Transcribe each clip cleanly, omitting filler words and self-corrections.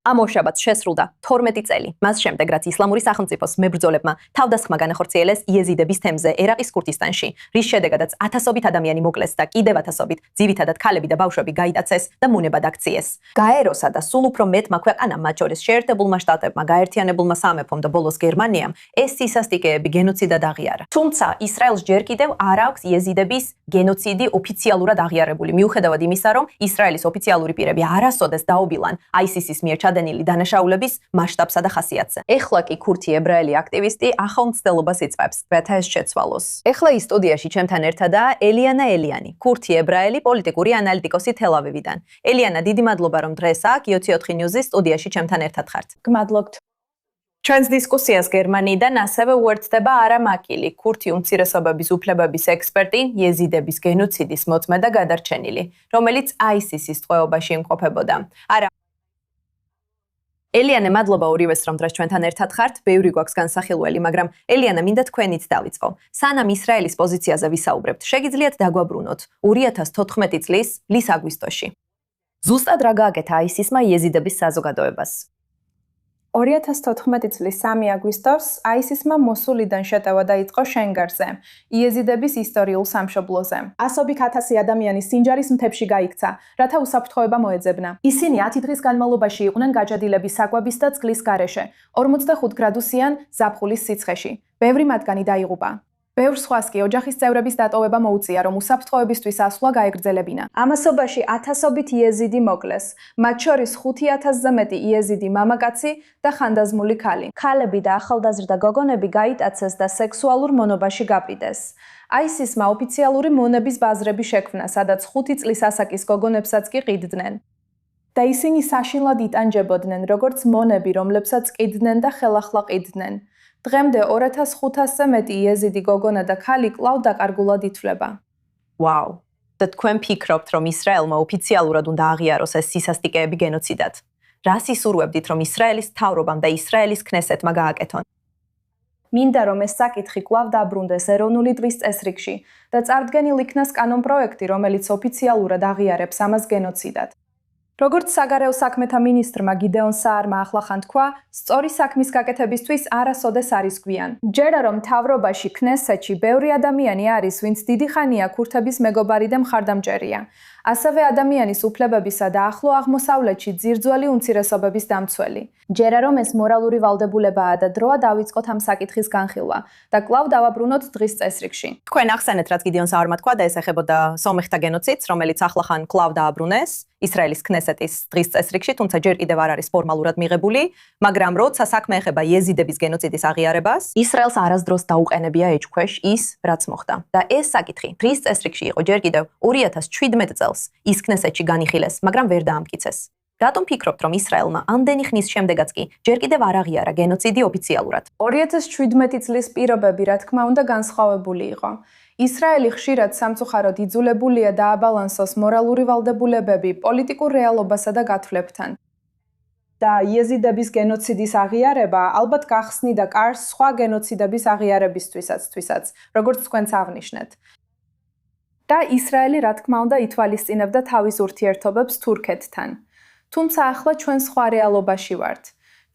ამოშაბათს შესრულდა 12 წელი. მას შემდეგ, რაც ისლამური სახელმწიფოს მებრძოლებმა თავდასხმა განახორციელეს იეზიდების თემზე ერაყის ქურთისტანში, რის შედეგადაც ათასობით ადამიანი მოკლეს და კიდევ ათასობით, ძირითადად ქალები და ბავშვები გაიტაცეს და მონებად აქციეს. გაეროსა და სულ უფრო მეტმა ქვეყანამ, მათ შორის შეერთებულმა შტატებმა, გაერთიანებულმა სამეფომ და ბოლოს გერმანიამ, ეს სისასტიკეები გენოციდად აღიარა. თუმცა ისრაელს ჯერ კიდევ არ აქვს იეზიდების გენოციდი ოფიციალურად აღიარებული, მიუხედავად იმისა, რომ ისრაელის ოფიციალური პირები არასოდეს დაობილან ISIS-ის მიერ ჩადენილი დანაშაულების მასშტაბსა და ხასიათზე. ეხლა კი ქურთი ებრაელი აქტივისტი ახალ მცდელობას იწვევს, რათა ეს შეცვალოს. ეხლა ის სტუდიაში ჩემთან ერთადაა ელიანა ელიანი, ქურთი ებრაელი პოლიტიკური ანალიტიკოსი თელ-ავივიდან. ელიანა, დიდი მადლობა, რომ დღეს აქ 24 News-ის სტუდიაში ჩემთან ერთად ხართ. გმადლობთ. ჩვენს დისკუსიას გერმანიიდან ასევე უერთდება არამ აკილი, ქურთი უმცირესობების უფლებების ექსპერტი, იეზიდების გენოციდის მოწმე და გადარჩენილი, რომელიც ISIS-ის ტყვეობაში იმყოფებოდა. ელიანა, მადლობა ორივეს, რომ დღეს ჩვენთან ერთად ხართ. ბევრი გვაქვს განსახილველი, მაგრამ ელიანა, მინდა თქვენით დავიწყო. სანამ ისრაელის პოზიციაზე ვისაუბრებთ, შეგიძლიათ დაგვაბრუნოთ 2014 წლის ლის აგვისტოში. ზუსტად რა გააკეთა ISIS-მა იეზიდების საზოგადოებას? 2014 წლის 3 აგვისტოს ISIS-მა მოსულიდან შეტევა დაიწყო შენგარზე, იეზიდების ისტორიულ სამშობლოზე. ასობით ათასი ადამიანი სინჯარის მთებში გაიქცა, რათა უსაფრთხოება მოეძებნა. ისინი 10 დღის განმავლობაში იყვნენ გაჯადილების საკვების და წყლის გარეშე, 45 გრადუსიან ზაფხულის სიცხეში. ბევრი მათგანი დაიღუპა. ბევრ სხვას კი ოჯახის წევრების დატოვება მოუწია, რომ უსაფრთხოებისთვის ასვლა გაეგრძელებინა. ამასობაში ათასობით იეზიდი მოკლეს, მათ შორის 5000-ზე მეტი იეზიდი მამაკაცი და ხანდაზმული ქალი. ქალები და ახალდაზრდა გოგონები გაიტაცეს და სექსუალურ მონობაში გაპიდეს. ISIS-მა ოფიციალური მონების ბაზრები შექმნა, სადაც 5 წლის ასაკის გოგონებსაც კი ყიდდნენ. და ისინი საშინლად იტანჯებოდნენ, როგორც მონები, რომლებსაც ყიდდნენ და ხელახლა ყიდდნენ. დღემდე 2500-ზე მეტი იეზიდი გოგონა და ქალი კვლავ დაკარგულად ითვლება. ვაუ! და თქვენ ფიქრობთ, რომ ისრაელმა ოფიციალურად უნდა აღიაროს ეს სისასტიკეები გენოციდად? რას ისურვებდით, რომ ისრაელის მთავრობამ და ისრაელის ქნესეთმა გააკეთონ? მინდა, რომ ეს საკითხი კვლავ დაბრუნდეს ეროვნული დღის წესრიგში და წარდგენილ იქნას კანონპროექტი, რომელიც ოფიციალურად აღიარებს ამას გენოციდად. როგორც საგარეო საქმეთა მინისტრმა გიდეონ საარმა ახლახან თქვა, სწორი საქმის გაკეთებისთვის არასოდეს არის გვიან. ჯერა რომ მთავრობაში ქნესეთში ბევრი ადამიანი არის, ვინც დიდი ხანია ქურთების მეგობარი და მხარდამჭერია. ასევე ადამიანის უფლებებისა და ახლო აღმოსავლეთში ძირძველი უმცირესობების დამცველი. ჯერა რომ ეს მორალური ვალდებულებაა და დროა დავიწყოთ ამ საკითხის განხილვა და კვლავ დავაბრუნოთ დღის წესრიგში. თქვენ ახსენეთ, რაც გიდეონ საარმა თქვა და ეს ეხებოდა სომეხთა გენოციდს, რომელიც ახლახან კვლავ დააბრუნეს ისრაელის ქნესეთის დღის წესრიგში, თუმცა ჯერ კიდევ არ არის ფორმალურად მიღებული, მაგრამ როცა საქმე ეხება იეზიდების გენოციდის აღიარებას, ისრაელს არასდროს დაუყენებია ეჭქვეშ ის, რაც მოხდა. და ეს საკითხი დღის წესრიგში იყო ჯერ კიდევ 2017 წელს ის ქნესეთში განიხილეს, მაგრამ ვერ დაამტკიცეს. რატომ ფიქრობთ, რომ ისრაელმა ამდენი ხნის შემდეგაც კი ჯერ კიდევ არ აღიარა გენოციდი ოფიციალურად? 2017 წლის პირობები, რა თქმა უნდა, განსხვავებული იყო. ისრაელი ხშირად სამწუხაროდ იძულებულია დააბალანსოს მორალური ვალდებულებები პოლიტიკურ რეალობასა და გათვლებთან. და იეზიდების გენოციდის აღიარება ალბათ გახსნიდა კარს სხვა გენოციდების აღიარებისთვისაც, როგორც თქვენც აღნიშნეთ. და ისრაელი, რა თქმა უნდა, ითვალისწინებდა თავის ურთიერთობებს თურქეთთან. თუმცა ახლა ჩვენ სხვა რეალობაში ვართ.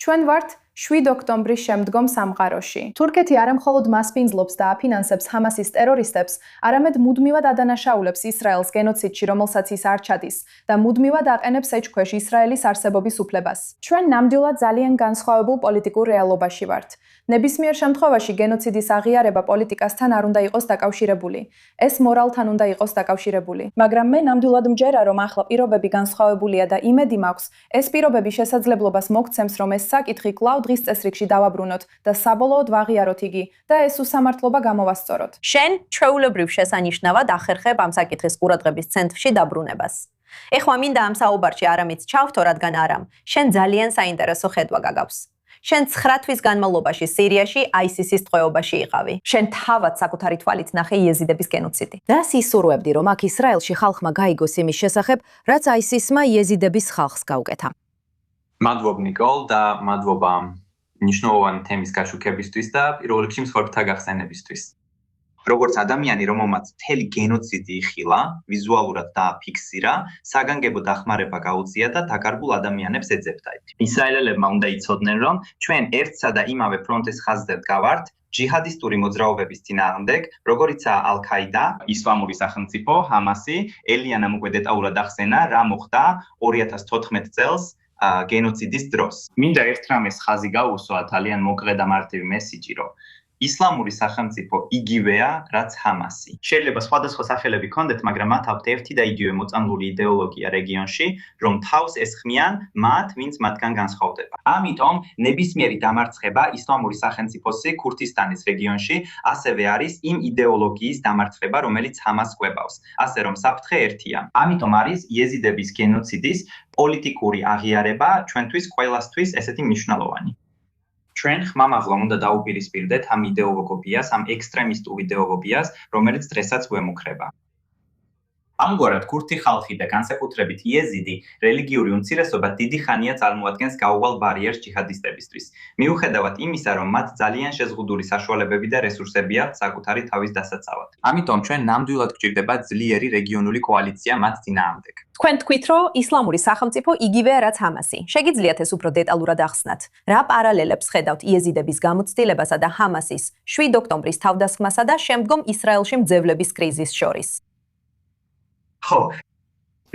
ჩვენ ვართ 7 ოქტომბრის შემდგომ სამყაროში. თურქეთი არა მხოლოდ მასპინძლობს და აფინანსებს ჰამასის ტერორისტებს, არამედ მუდმივად ადანაშაულებს ისრაელს გენოციდში, რომელსაც ის არ ჩადის და მუდმივად აყენებს ეჭქვეშ ისრაელის არსებობის უფლებას. ჩვენ ნამდვილად ძალიან განსხვავებულ პოლიტიკურ რეალობაში ვართ. ნებისმიერ შემთხვევაში გენოციდის აღიარება პოლიტიკასთან არ უნდა იყოს დაკავშირებული. ეს მორალთან უნდა იყოს დაკავშირებული. მაგრამ მე ნამდვილად მჯერა, რომ ახლა პირობები განსხვავებულია და იმედი მაქვს, ეს პირობები შესაძლებლობას მოგცემს, რომ ეს საკითხი კვლავ დღის წესრიგში დავაბრუნოთ და საბოლოოდ ვაღიაროთ იგი და ეს უსამართლობა გამოვასწოროთ. შენ ჩვეულებრივ შესანიშნავად ახერხებ ამ საკითხის ყურადღების ცენტრში დაბრუნებას. ეხლა მინდა ამ საუბარში არამედ ჩავთო, რადგან არამ, შენ ძალიან საინტერესო ხედვა გაგავს. შენ 9 თვის განმავლობაში სირიაში ISIS-ის ტყვეობაში იყავი. შენ თავად საკუთარი თვალით ნახე იეზიდების გენოციდი. რას ისურვებდი, რომ აქ ისრაელში ხალხმა გაიგოს იმის შესახებ, რაც ISIS-მა იეზიდების ხალხს გაუკეთა? მადლობ ნიკოლ და მადლობა მნიშვნელოვანი თემის გაშუქებისთვის და პირველ რიგში მსხვერპლთა გახსენებისთვის. როგორც ადამიანი, რომელმაც მთელი გენოციდი იხილა, ვიზუალურად დააფიქსირა, საგანგებო დახმარება გაუწია და დაკარგულ ადამიანებს ეძებდა. ისრაელელებმა უნდა იცოდნენ, რომ ჩვენ ერთსა და იმავე ფრონტის ხაზზე ვდგავართ ჯიჰადისტური მოძრაობების წინააღმდეგ, როგორიცაა ალ-ქაიდა, ისლამური სახელმწიფო, ჰამასი, ელიანამ უკვე დეტალურად ახსენა, რა მოხდა 2014 წელს გენოციდის დროს. მინდა ერთ რამეს ხაზი გაუსვა ძალიან მოკლე და მარტივი მესიჯი, რომ ისლამური სახელმწიფო იგივეა, რაც ჰამასი. შეიძლება სხვადასხვა სახელები ჰქონდეთ, მაგრამ მათ აქვთ ერთი და იგივე მოწამლული იდეოლოგია რეგიონში, რომ თავს ესხმიან მათ, ვინც მათგან განსხვავდება. ამიტომ ნებისმიერი დამარცხება ისლამური სახელმწიფოსი ქურთისტანის რეგიონში ასევე არის იმ იდეოლოგიის დამარცხება, რომელიც ჰამასს კვებავს. ასე რომ საფრთხე ერთია. ამიტომ არის იეზიდების გენოციდის პოლიტიკური აღიარება ჩვენთვის ყველასთვის ესეთი მნიშვნელოვანი. ჩვენ ხმამაღლა უნდა დაუპირისპირდეთ ამ იდეოლოგიას, ამ ექსტრემისტულ იდეოლოგიას, რომელიც დღესაც გვემუქრება. ამგვარად, ქურთი ხალხი და განსაკუთრებით იეზიდი რელიგიური უმცირესობა დიდი ხანია წარმოადგენს გაუვალ ბარიერს ჯიჰადისტებისთვის. მიუხედავად იმისა, რომ მათ ძალიან შეზღუდული საშუალებები და რესურსები აქვთ საკუთარი თავის დასაცავად. ამიტომ ჩვენ ნამდვილად გვჭირდება ძლიერი რეგიონული კოალიცია მათ წინააღმდეგ. თქვენ თქვით, რომ ისლამური სახელმწიფო იგივეა, რაც ჰამასი. შეგიძლიათ ეს უფრო დეტალურად ახსნათ? რა პარალელებს ხედავთ იეზიდების გამოცდილებასა და ჰამასის 7 ოქტომბრის თავდასხმასა და შემდგომ ისრაელში მძევლების კრიზისს შორის? ხო,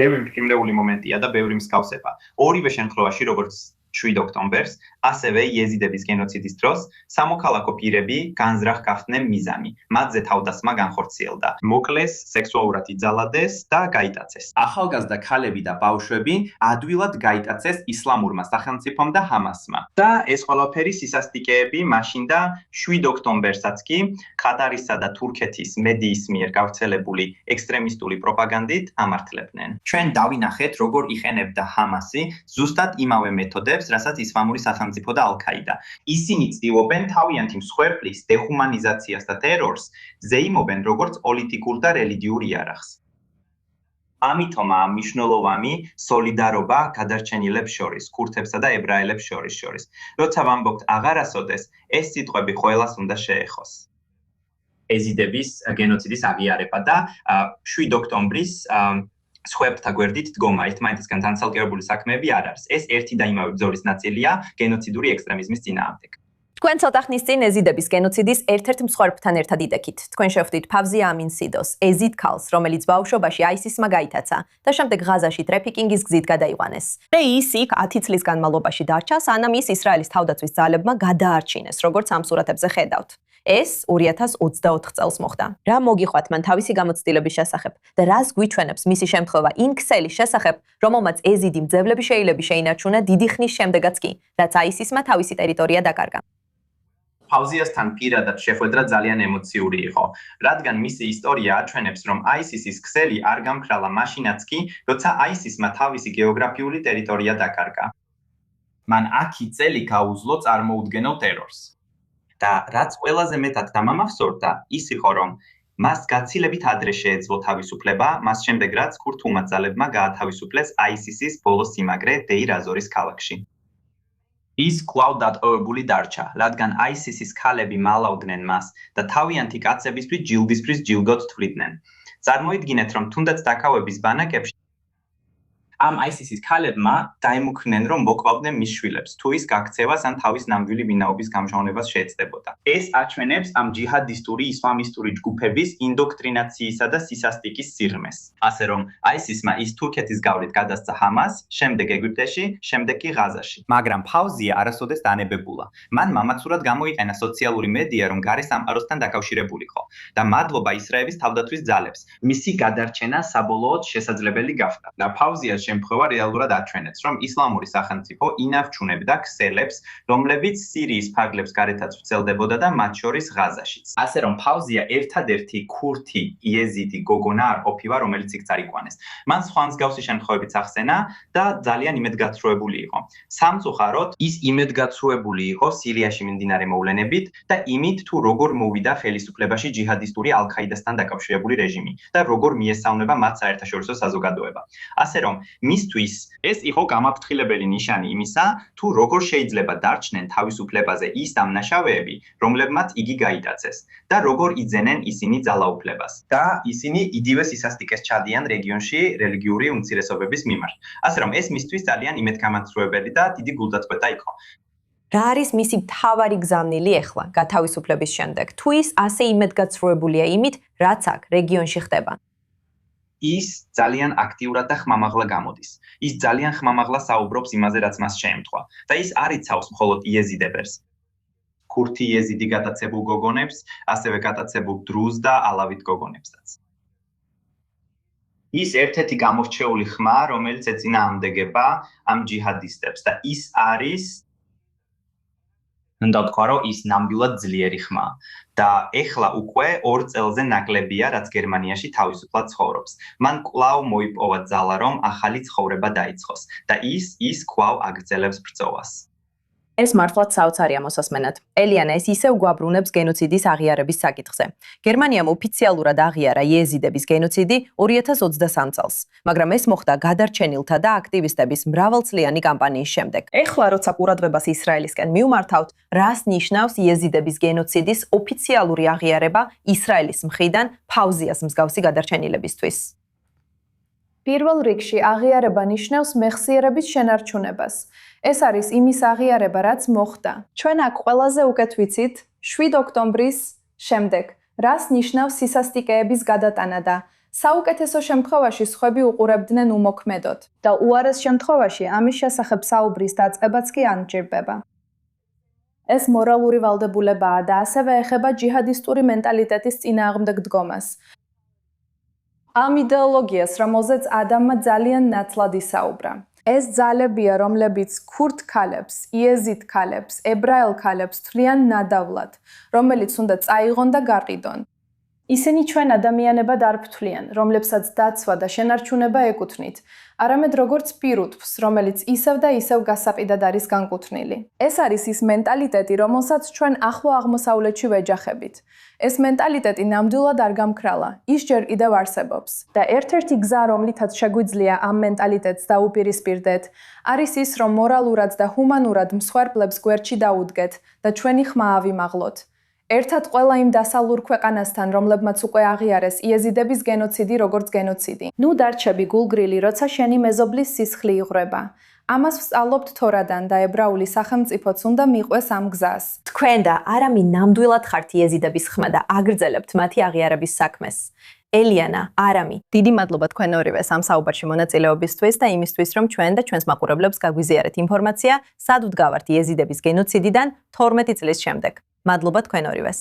ბევრი მტკივნეული მომენტია და ბევრი მსგავსება. ორივე შემთხვევაში, როგორც 7 ოქტომბერს, ასევე იეზიდების გენოციდის დროს სამოქალაქო პირები განზრახ გახდნენ მიზანი. მათზე თავდასხმა განხორციელდა. მოკლეს, სექსუალურად იძალადეს და გაიტაცეს. ახალგაზრდა ქალები და ბავშვები ადვილად გაიტაცეს ისლამურმა სახელმწიფომ და ჰამასმა. და ეს ყველაფერი სისასტიკეები მაშინ და 7 ოქტომბერსაც კი ყატარისა და თურქეთის მედიის მიერ გავრცელებული ექსტრემისტული პროპაგანდით ამართლებდნენ. ჩვენ დავინახეთ, როგორ იყენებდა ჰამასი ზუსტად იმავე მეთოდებს, რასაც ისლამური სახელმწიფო და ალ-ქაიდა. ისინი ცდილობენ თავიანთი მსხვერპლის დეხუმანიზაციას და ტერორს ზეიმობენ როგორც პოლიტიკურ და რელიგიურ იარაღს. ამიტომაა მნიშვნელოვანი სოლიდარობა გადარჩენილებს შორის, ქურთებსა და ებრაელებს შორის. როცა ვამბობთ აღარასოდეს, ეს სიტყვები ყველას უნდა შეეხოს. ეზიდების გენოციდის აღიარება და 7 ოქტომბრის სხვებთა გვერდით დგომა ერთმანეთისგან განცალკევებული საქმეები არ არის. ეს ერთი და იმავე ბრძოლის ნაწილია გენოციდური ექსტრემიზმის წინააღმდეგ. თქვენ ცოტა ხნის წინ ეზიდების გენოციდის ერთ-ერთ მსხვერპლთან ერთად idekit. თქვენ შევხვდით ფავზია ამინსიდოს, ეზიდ ქალს, რომელიც ბავშვობაში ISIS-მა გაიტაცა და შემდეგ ღაზაში ტრეფიკინგის გზით გადაიყვანეს. და ის იქ 10 წლის განმავლობაში დარჩა, სანამ ის ისრაელის თავდაცვის ძალებმა გადაარჩინეს, როგორც ამ სურათებზე ხედავთ. ეს 2024 წელს მოხდა. რა მოგიხვათ მან თავისი გამოცდილების შესახებ და რას გვიჩვენებს მისი შემთხვევა იმ ქსელის შესახებ, რომელმაც ეზიდი მძევლები შეიძლება შეინარჩუნა დიდი ხნის შემდეგაც კი, რაც ISIS-მა თავისი ტერიტორია დაკარგა. ფავზიასთან პირადად შეხვედრა ძალიან ემოციური იყო, რადგან მისი ისტორია აჩვენებს, რომ ISIS-ის ქსელი არ გამქრალა მაშინაც კი, როცა ISIS-მა თავისი გეოგრაფიული ტერიტორია დაკარგა. მან 10 წელი გაუძლო წარმოუდგენელ ტერორს. და რაც ყველაზე მეტად დამამახსოვრდა, ის იყო, რომ მას გაცილებით ადრე შეეძლო თავისუფლება, მას შემდეგ რაც ქურთულმა ძალებმა გაათავისუფლეს ISIS-ის ბოლო სიმაგრე დეირ-აზორის ქალაქში. ის კვლავ დატოვებული დარჩა, რადგან ISIS-ის ქალები მალავდნენ მას და თავიანთი კაცებისთვის ჯილდისფრის ჯილდოთ თვლიდნენ. წარმოიდგინეთ, რომ თუნდაც დაკავების ბანაკებში ამ ISIS-ის ქალებმა დაემუქრნენ, რომ მოკვავდნენ მის შვილებს, თუ ის გაქცევას ან თავის ნამდვილი ვინაობის გამჟღავნებას შეეცდებოდა. ეს აჩვენებს ამ ჯიჰადისტური ისლამისტური ჯგუფების ინდოქტრინაციისა და სისასტიკის სიღრმეს. ასე რომ ISIS-მა ის თურქეთის გავლით გადასცა ჰამას, შემდეგ ეგვიპტეში, შემდეგ კი ღაზაში. მაგრამ ფავზია არასოდეს დანებებულა. მან მამაცურად გამოიყენა სოციალური მედია, რომ გარე სამყაროსთან დაკავშირებულიყო და მადლობა ისრაელის თავდაცვის ძალებს, მისი გადარჩენა საბოლოოდ შესაძლებელი გახდა. და ფავზიას შემთხვევა რეალურად აჩვენებს, რომ ისლამური სახელმწიფო ინარჩუნებდა ქსელებს, რომლებიც სირიის ფარგლებს გარეთაც ვრცელდებოდა და მათ შორის ღაზაშიც. ასე რომ ფავზია ერთადერთი ქურთი იეზიდი გოგონა არ ყოფილა, რომელიც იქ წარიყვანეს. მან სხვა მსგავსი შემთხვევებიც ახსენა და ძალიან იმედგაცრუებული იყო. სამწუხაროდ, ის იმედგაცრუებული იყო სირიაში მიმდინარე მოვლენებით და იმით, თუ როგორ მოვიდა ხელისუფლებაში ჯიჰადისტური ალ-ქაიდასთან დაკავშირებული რეჟიმი და როგორ მიესალმება მათ საერთაშორისო საზოგადოება. ასე რომ მისთვის ეს იყო გამაფრთხილებელი ნიშანი იმისა, თუ როგორ შეიძლება დარჩნენ თავისუფლებაზე ის დამნაშავეები, რომლებმაც იგი გაიტაცეს და როგორ იძენენ ისინი ძალაუფლებას. და ისინი იდივე სისასტიკეს ჩადიან რეგიონში რელიგიური უმცირესობების მიმართ. ასე რომ ეს მისთვის ძალიან იმედგამათრუებელი და დიდი გულდაწყვეტა იყო. რა არის მისი მთავარი გზავნილი ახლა, გათავისუფლების შემდეგ? თუ ის ასე იმედგაცრუებულია იმით, რაც აქ რეგიონში ხდება? ის ძალიან აქტიურად და ხმამაღლა გამოდის. ის ძალიან ხმამაღლა საუბრობს იმაზე, რაც მას შეემთხვა და ის არ იცავს მხოლოდ იეზიდებებს. ქურთი იეზიდი გატაცებულ გოგონებს, ასევე გატაცებულ დრუზ და ალავით გოგონებსაც. ის ერთ-ერთი გამორჩეული ხმა, რომელიც ეწინააღმდეგება ამ ჯიჰადისტებს და ის არის უნდა ვთქვა, რომ ის ნამდვილად ძლიერი ხმა და ეხლა უკვე 2 წელზე ნაკლებია, რაც გერმანიაში თავისუფლად ცხოვრობს. მან კვლავ მოიპოვა ძალა, რომ ახალი ცხოვრება დაიწყოს და ის კვლავ აგრძელებს ბრძოლას. ეს მართლაც საოცარია მოსასმენად. ელიანა ეს ისევ გვაბრუნებს გენოციდის აღიარების საკითხზე. გერმანიამ ოფიციალურად აღიარა იეზიდების გენოციდი 2023 წელს, მაგრამ ეს მოხდა გადარჩენილთა და აქტივისტების მრავალწლიანი კამპანიის შემდეგ. ეხლა როცა ყურადღებას ისრაელისკენ მივმართავთ, რას ნიშნავს იეზიდების გენოციდის ოფიციალური აღიარება ისრაელის მხრიდან ფაუზიას მსგავსი გადარჩენილებისთვის? პირველ რიგში აღიარება ნიშნავს მეხსიერების შენარჩუნებას. ეს არის იმის აღიარება, რაც მოხდა. ჩვენ აქ ყველაზე უკეთ ვიცით 7 ოქტომბრის შემდეგ, რას ნიშნავს სისასტიკეების გადატანა და საუკეთესო შემთხვევაში სხვები უყურებდნენ უმოქმედოდ და უარეს შემთხვევაში ამის შესახებ საუბრის დაწყებაც კი ანჭირდება. ეს მორალური ვალდებულებაა და ასევე ეხება ჯიჰადისტური მენტალიტეტის წინააღმდეგ დგომას. ამ იდეოლოგიას, რომელზეც ადამმა ძალიან ნათლად ისაუბრა. ეს ძალებია, რომლებიც ქურთ ქალებს, იეზიდ ქალებს, ებრაელ ქალებს თვლიან ნადავლად, რომელიც უნდა წაიღონ და გაყიდონ. ისინი ჩვენ ადამიანებად არ ფთვლიან, რომლებსაც დაცვა და შენარჩუნება ეკუთვნით, არამედ როგორც პირუთვს, რომელიც ისევ და ისევ გასაყიდად არის განკუთვნილი. ეს არის ის მენტალიტეტი, რომელსაც ჩვენ ახლო აღმოსავლეთში ვეჯახებით. ეს მენტალიტეტი ნამდვილად არ გამქრალა, ის ჯერ კიდევ არსებობს. და ერთ-ერთი გზა, რომლითაც შეგვიძლია ამ მენტალიტეტს დაუპირისპირდეთ, არის ის, რომ მორალურად და ჰუმანურად მსხვერპლებს გვერდში დაუდგეთ და ჩვენი ხმა ავიმაღლოთ. ერთად ყველა იმ დასავლურ ქვეყანასთან, რომლებმაც უკვე აღიარეს იეზიდების გენოციდი როგორც გენოციდი. ნუ დარჩები გულგრილი, როცა შენი მეზობლის სისხლი იღვრება. ამას ვსწავლობთ თორადან და ებრაული სახელმწიფოც უნდა მიყვეს ამ გზას. თქვენ და არამი ნამდვილად ხართ იეზიდების ხმა და აგრძელებთ მათი აღიარების საქმეს. ელიანა, არამი, დიდი მადლობა თქვენ ორივეს ამ საუბარში მონაწილეობისთვის და იმისთვის, რომ ჩვენ და ჩვენს მაყურებლებს გაგვიზიარეთ ინფორმაცია, სად ვდგავართ იეზიდების გენოციდიდან 12 წლის შემდეგ. მადლობა თქვენ ორივეს.